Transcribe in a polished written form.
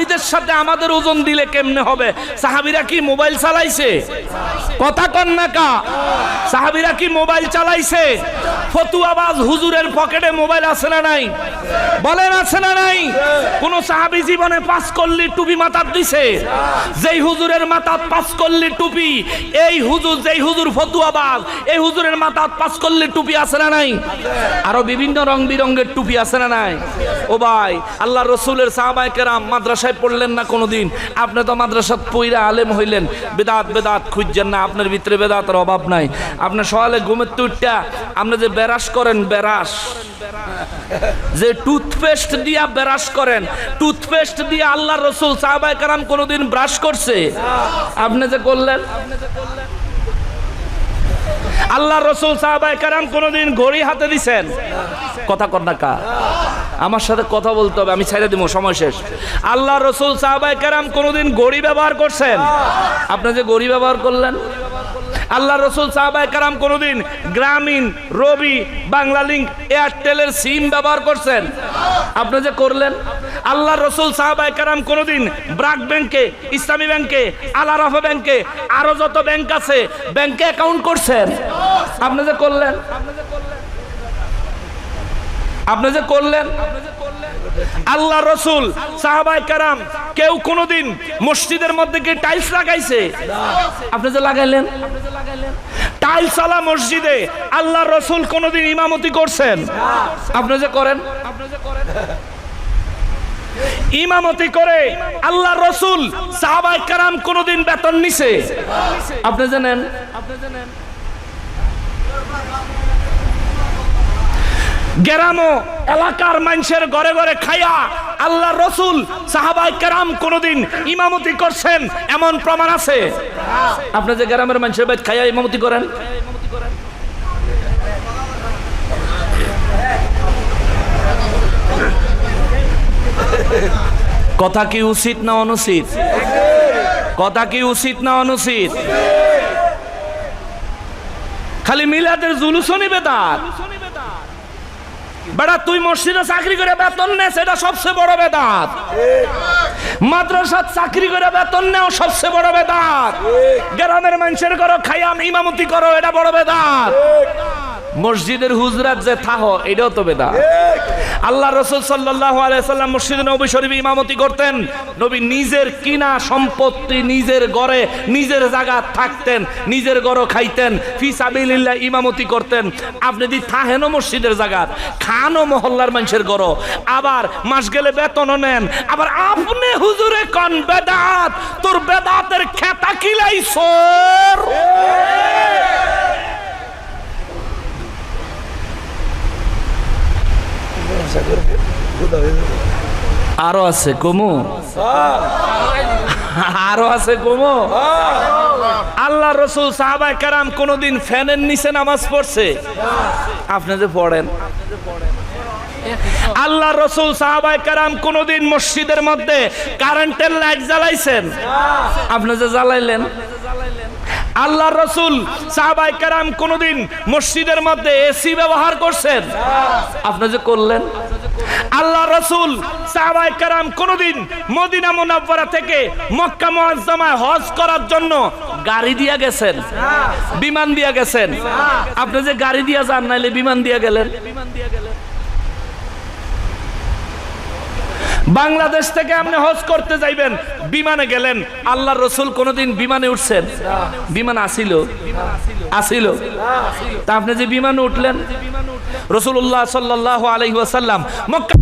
সাহাবীদের সাথে আমাদের ওজন দিলে কেমনে হবে? সাহাবীরা কি মোবাইল চালাইছে? কথা কন না কা? সাহাবীরা কি মোবাইল চালাইছে? ফতুয়াবাজ হুজুরের পকেটে মোবাইল আছে না নাই? বলেন আছে না নাই? কোন সাহাবী জীবনে 5 কল্লি টুপি মাথার দিছে? যেই হুজুরের মাথার 5 কল্লি টুপি, এই হুজুর যেই হুজুর ফতুয়াবাজ, এই হুজুরের মাথার 5 কল্লি টুপি আছে না নাই? আরো বিভিন্ন রং বিরঙ্গের টুপি আছে না নাই? ও ভাই, আল্লাহ রসুলের সাহাবায়ে কেরাম মাদ্রাসায় পড়লেন না কোনোদিন? আপনি তো মাদ্রাসাত পইরা আলেম হইলেন, বেদাত বেদাত খুঁজছেন না, আপনার ভিতরে বেদাতের অভাব নাই। আপনি সকালে ঘুমের তুইটা আপনি যে বেরাস করেন, বেরাস যে টুথপেস্ট দিয়া ব্রাশ করেন, টুথপেস্ট দিয়ে আল্লাহ রসুল সাহাবায়ে কেরাম কোনোদিন ব্রাশ করছে? আপনি যে করলেন। আল্লাহ রসুল সাহাবায়ে কেরাম কোনোদিন ঘড়ি হাতে দিছেন? কথা কর না কা? আমার সাথে কথা বলতে হবে, আমি ছেড়ে দিব, সময় শেষ। আল্লাহ রসুল সাহাবায়ে কেরাম কোনোদিন ঘড়ি ব্যবহার করছেন? আপনি যে ঘড়ি ব্যবহার করলেন। আল্লাহ রসুল সাহাবায়ে কেরাম কোনোদিন গ্রামীণ, রবি, বাংলা লিংক, এয়ারটেলের সিম ব্যবহার করছেন? আপনি যে করলেন। আল্লাহ রসুল সাহাবায়ে কেরাম কোনোদিন ব্রাক ব্যাংকে, ইসলামী ব্যাংকে, আল আরাফা ব্যাংকে, আরো যত ব্যাংক আছে ব্যাংকে অ্যাকাউন্ট করছেন? আপনি যে করলেন। আপনি যে করলেন। আল্লাহ রসুল সাহাবায়ে কেরাম কেউ কোনোদিন মসজিদের মধ্যে কি টাইলস লাগাইছে? আপনি যে লাগাইলেন। টাইলস ওয়ালা মসজিদে আল্লাহ রসুল কোনোদিন ইমামতি করছেন? আপনি যে করেন। ইমামতি করে আল্লাহ রসুল সাহাবায়ে কেরাম কোনোদিন বেতন নিছে? আপনি যে নেন। গ্রাম এলাকার মানুষের ঘরে ঘরে খাইয়া আল্লাহ রসুল সাহাবায়ে কেরাম কোনোদিন ইমামতি করছেন এমন প্রমাণ আছে? আপনি যে গ্রামের মানুষের বাইরে খাইয়া ইমামতি করেন? কথা কি উচিত না অনুচিত? কথা কি উচিত না অনুচিত? খালি মিলাদের জুলুসও বেদাত। বেটা তুই মসজিদে চাকরি করে বেতন নেস, এটা সবচেয়ে বড় বেদাত। মাদ্রাসাত চাকরি করে বেতন নেও, সবচেয়ে বড় বেদাত। গ্রামের মানুষের ঘরে খাইয়া ইমামতি করো, এটা বড় বেদাত। মসজিদের হুজরাত যে থাহো, এটাও তো বেদাত। আল্লাহ রসুল সাল্লাল্লাহু আলাইহি সাল্লাম মসজিদে নববী শরীফে ইমামতি করতেন। নবী নিজের কিনা সম্পত্তি নিজের ঘরে নিজের জায়গা থাকতেন, নিজের ঘরও খাইতেন, ফি সাবিলিল্লাহ ইমামতি করতেন। আপনি দি থাহেনও মসজিদের জায়গা, খানও মহল্লার মানুষের ঘরও, আবার মাস গেলে বেতনও নেন, আবার আপনি হুজুরে কোন বেদাত? তোর বেদাতের খেতা কিলাইছর। আরো আছে কমু, আরো আছে কমু। আল্লাহ রসুল সাহাবায়ে কেরাম কোনদিন ফ্যানের নিচে নামাজ পড়ছে? আপনি যে পড়েন। আল্লাহ রসুল সাহাবায়ে কেরাম কোনদিন মসজিদের মধ্যে কারেন্টের লাইট জ্বালাইছেন? আপনি যে জ্বালাইলেন। আল্লাহ রসুল সাহাবায়ে কেরাম কোনদিন মসজিদের মধ্যে এসি ব্যবহার করছেন? আপনি যে করলেন। আল্লাহ রসুল সাহাবায়ে কেরাম কোনদিন মদিনা মুনাওয়ারা থেকে মক্কা মুআজ্জামায় হজ করার জন্য গাড়ি দিয়া গেছেন? বিমান দিয়া গেছেন? আপনি যে গাড়ি দিয়া যান, নাইলে বিমান দিয়া গেলেন। বাংলাদেশ থেকে আপনি হজ করতে যাইবেন, বিমানে গেলেন। আল্লাহ রসুল কোনদিন বিমানে উঠছেন? বিমান আসিল? আসিল। তা আপনি যে বিমানে উঠলেন, রাসূলুল্লাহ সাল্লাল্লাহু আলাইহি ওয়াসাল্লাম মক্কা